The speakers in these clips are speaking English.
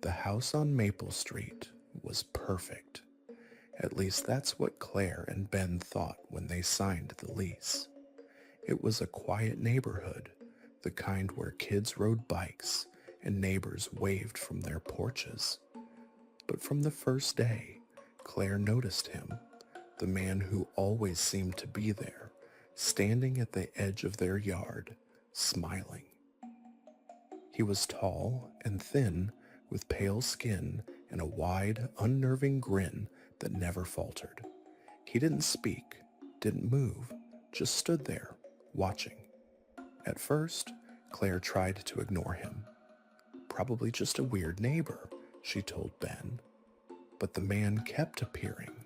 The house on Maple Street was perfect. At least that's what Claire and Ben thought when they signed the lease. It was a quiet neighborhood, the kind where kids rode bikes and neighbors waved from their porches. But from the first day, Claire noticed him, the man who always seemed to be there, standing at the edge of their yard, smiling. He was tall and thin, with pale skin and a wide, unnerving grin that never faltered. He didn't speak, didn't move, just stood there, watching. At first, Claire tried to ignore him. Probably just a weird neighbor, she told Ben. But the man kept appearing,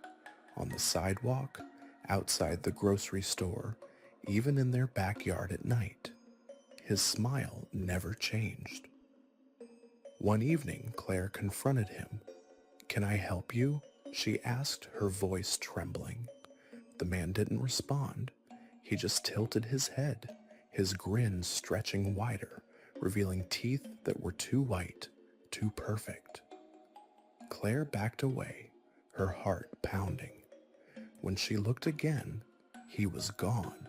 on the sidewalk, outside the grocery store, even in their backyard at night. His smile never changed. One evening, Claire confronted him. "Can I help you?" she asked, her voice trembling. The man didn't respond. He just tilted his head, his grin stretching wider, revealing teeth that were too white, too perfect. Claire backed away, her heart pounding. When she looked again, he was gone.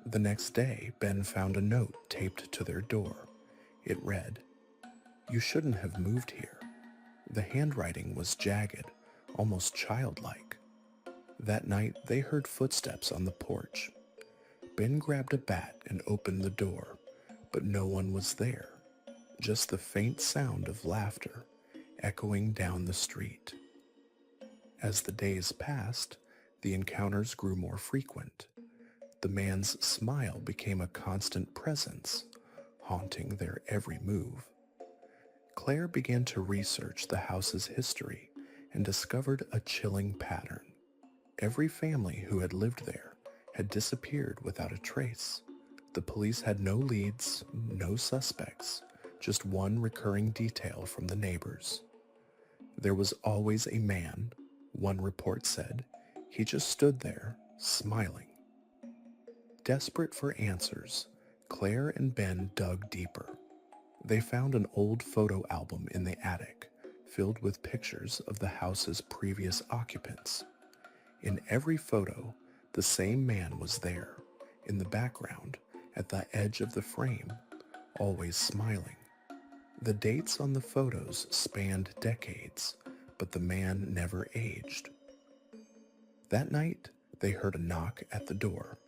The next day, Ben found a note taped to their door. It read, "You shouldn't have moved here." The handwriting was jagged, almost childlike. That night, they heard footsteps on the porch. Ben grabbed a bat and opened the door, but no one was there, just the faint sound of laughter echoing down the street. As the days passed, the encounters grew more frequent. The man's smile became a constant presence, haunting their every move. Claire began to research the house's history and discovered a chilling pattern. Every family who had lived there had disappeared without a trace. The police had no leads, no suspects, just one recurring detail from the neighbors. There was always a man, one report said. He just stood there, smiling. Desperate for answers, Claire and Ben dug deeper. They found an old photo album in the attic, filled with pictures of the house's previous occupants. In every photo, the same man was there, in the background, at the edge of the frame, always smiling. The dates on the photos spanned decades, but the man never aged. That night, they heard a knock at the door.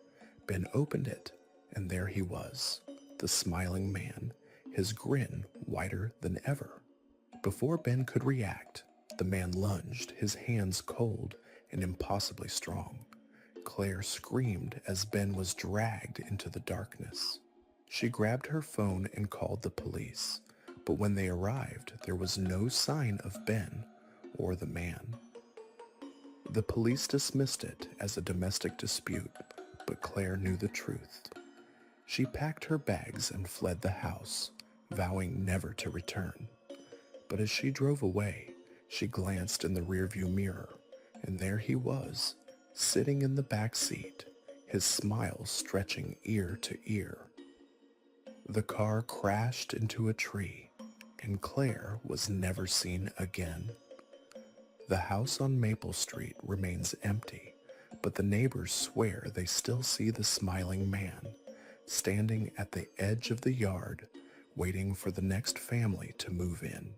Ben opened it, and there he was, the smiling man, his grin wider than ever. Before Ben could react, the man lunged, his hands cold and impossibly strong. Claire screamed as Ben was dragged into the darkness. She grabbed her phone and called the police, but when they arrived, there was no sign of Ben or the man. The police dismissed it as a domestic dispute, but Claire knew the truth. She packed her bags and fled the house, vowing never to return. But as she drove away, she glanced in the rearview mirror, and there he was, sitting in the back seat, his smile stretching ear to ear. The car crashed into a tree, and Claire was never seen again. The house on Maple Street remains empty, but the neighbors swear they still see the smiling man, standing at the edge of the yard, waiting for the next family to move in.